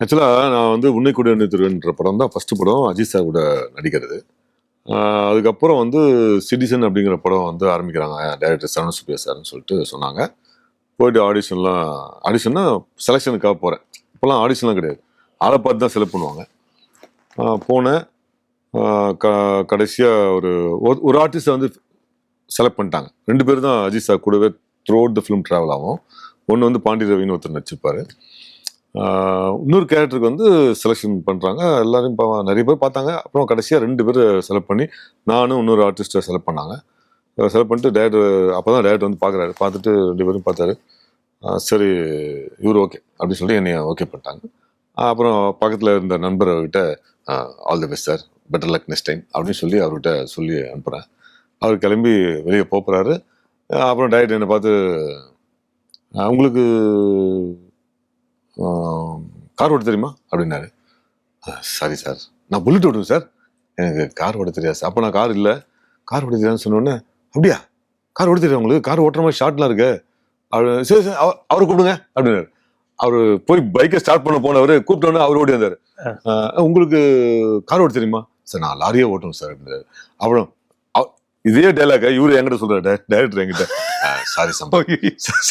ஆக்சுவலாக நான் வந்து உன்னை கூட திருன்ற படம் தான் ஃபர்ஸ்ட் படம் அஜித் சார் கூட நடிக்கிறது. அதுக்கப்புறம் வந்து சிட்டிசன் அப்படிங்கிற படம் வந்து ஆரம்பிக்கிறாங்க டைரக்டர் சரவண சுப்பியா சார்னு சொல்லிட்டு சொன்னாங்க. போயிட்டு ஆடிஷன்னா செலெக்ஷனுக்காக போகிறேன். இப்போலாம் ஆடிஷன்லாம் கிடையாது, ஆளை பார்த்து தான் செலக்ட் பண்ணுவாங்க. போனேன். கடைசியாக ஒரு ஆர்டிஸ்ட்டை வந்து செலக்ட் பண்ணிட்டாங்க. 2 பேர் தான் அஜித் சார் கூடவே through out the film travel ஆகும். ஒன்று வந்து பாண்டி ரவின்னு ஒருத்தர் நடிச்சிருப்பாரு. இன்னொரு கேரக்டருக்கு வந்து செலெக்ஷன் பண்ணுறாங்க. எல்லாரையும் நிறைய பேர் பார்த்தாங்க. அப்புறம் கடைசியாக 2 பேர் செலக்ட் பண்ணி நானும் இன்னொரு ஆர்டிஸ்ட்டை செலக்ட் பண்ணாங்க. செலக்ட் பண்ணிட்டு டேரக்டர் அப்போ தான் டேரக்டர் வந்து பார்க்குறாரு. பார்த்துட்டு 2 பேரும் பார்த்தாரு. சரி இவர் ஓகே அப்படின்னு சொல்லி என்னை ஓகே பண்ணிட்டாங்க. அப்புறம் பக்கத்தில் இருந்த நண்பர்கிட்ட all the best sir, better luck next time அப்படின்னு சொல்லி அவர்கிட்ட சொல்லி அனுப்புகிறேன். அவர் கிளம்பி வெளியே போகிறாரு. அப்புறம் டேரக்டர் என்னை பார்த்து உங்களுக்கு கார் ஓட்ட தெரியுமா அப்படின்னாரு. சாரி சார், நான் புல்லட் ஓட்டுவேன் சார், எனக்கு கார் ஓட்ட தெரியாது சார். அப்போ நான் கார் ஓட்ட தெரியாதுன்னு சொன்னோடனே, அப்படியா கார் ஓட்ட தெரியாது உங்களுக்கு, கார் ஓட்டுற மாதிரி ஷார்ட்லாம் இருக்கு அப்படி. சரி சார் அவரை கூப்பிடுங்க அப்படின்னாரு. அவர் போய் பைக்கை ஸ்டார்ட் பண்ண போனவர் கூப்பிட்டோன்னே அவர் ஓடி வந்தார். உங்களுக்கு கார் ஓட்ட தெரியுமா சார், நான் லாரியே ஓட்டுவேன் சார் அப்படின்னாரு. அப்புறம் இதே டைலாக இவரு என்கிட்ட சொல்றாரு, டைரக்டர் என்கிட்ட,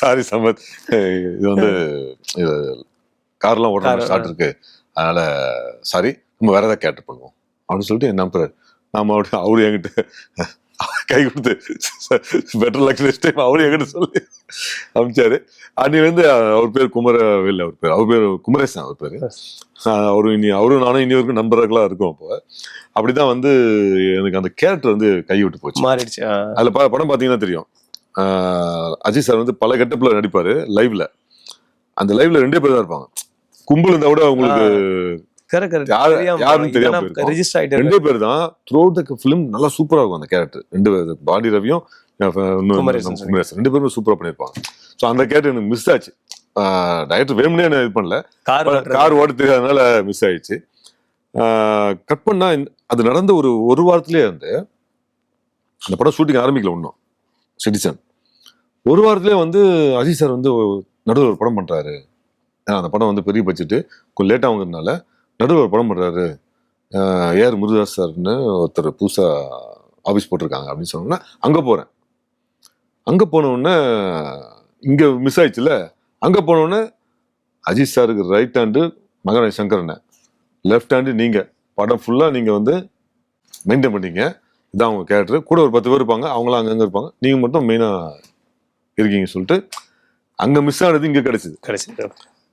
சாரி சம்பத், இது வந்து கார்லாம் ஓட்டுற ஸ்டார்ட் இருக்கு, அதனால சாரி, நம்ம வேற ஏதாவது கேரக்டர் பண்ணுவோம் அப்படின்னு சொல்லிட்டு என்ன நம்புறாரு. நாம அவரு என்கிட்ட கை கொடுத்து பெட்டர் லக் நெக்ஸ்ட் டைம் அவரு என்கிட்ட சொல்லி அனுப்பிச்சாரு. அன்னிலேருந்து அவர் பேர் குமரவேல், அவர் பேர் குமரேசன் அவர் பேரு. அவரும் நானும் இனி வரைக்கும் நண்பர்களா இருக்கும். அப்போ அப்படிதான் வந்து எனக்கு அந்த கேரக்டர் வந்து கை விட்டு போச்சு, மாறிடுச்சு. அதுல படம் பாத்தீங்கன்னா தெரியும், அஜித் சார் வந்து பல கெட்டப்ல நடிப்பாரு லைவ்ல. அந்த லைவ்ல 2 பேர் தான் இருப்பாங்க. கும்பல் இருந்தா கூட உங்களுக்கு யாருன்னு தெரியாம 2 பேர் தான் த்ரூ அவுட் தி ஃபிலிம். நல்லா சூப்பரா இருக்கும் அந்த கேரக்டர். 2 பேர், பாண்டி ரவியும் குமரேசன் 2 பேரும் சூப்பரா பண்ணிருப்பாங்க. ஸோ அந்த கேரக்டர் எனக்கு மிஸ் ஆச்சு. டைரக்டர் வேணும்னே என்ன இது பண்ணல, கார் ஓட்ட தெரியாதனால மிஸ் ஆயிடுச்சு. கட் பண்ணா அது நடந்த ஒரு வாரத்திலேயே வந்து அந்த படம் ஷூட்டிங் ஆரம்பிக்கல. ஒன்றும் சிட்டிசன் ஒரு வாரத்திலேயே வந்து அஜித் சார் வந்து நடுவில் ஒரு படம் பண்றாரு. ஏன்னா அந்த படம் வந்து பெரிய பட்ஜெட்டு, கொஞ்சம் லேட்டாக வாங்குறதுனால நடுவில் ஒரு படம் பண்றாரு. ஏஆர் முருகதாஸ் சார்னு ஒருத்தர் புதுசா ஆஃபீஸ் போட்டிருக்காங்க அப்படின்னு சொன்னோன்னா அங்கே போறேன். அங்கே போனோடனே இங்கே மிஸ் ஆயிடுச்சுல. அங்கே போனோடனே அஜித் சாருக்கு ரைட் ஹேண்டு மகனை சங்கரனை, லெஃப்ட் ஹேண்டு நீங்க, படம் ஃபுல்லாக நீங்க வந்து மெயின்டைன் பண்ணீங்க. இதான் அவங்க கேரக்டர். கூட ஒரு 10 பேர் இருப்பாங்க, அவங்களாம் அங்கங்கே இருப்பாங்க, நீங்க மட்டும் மெயினாக இருக்கீங்க சொல்லிட்டு அங்கே மிஸ் ஆனது இங்கே கிடைச்சிது.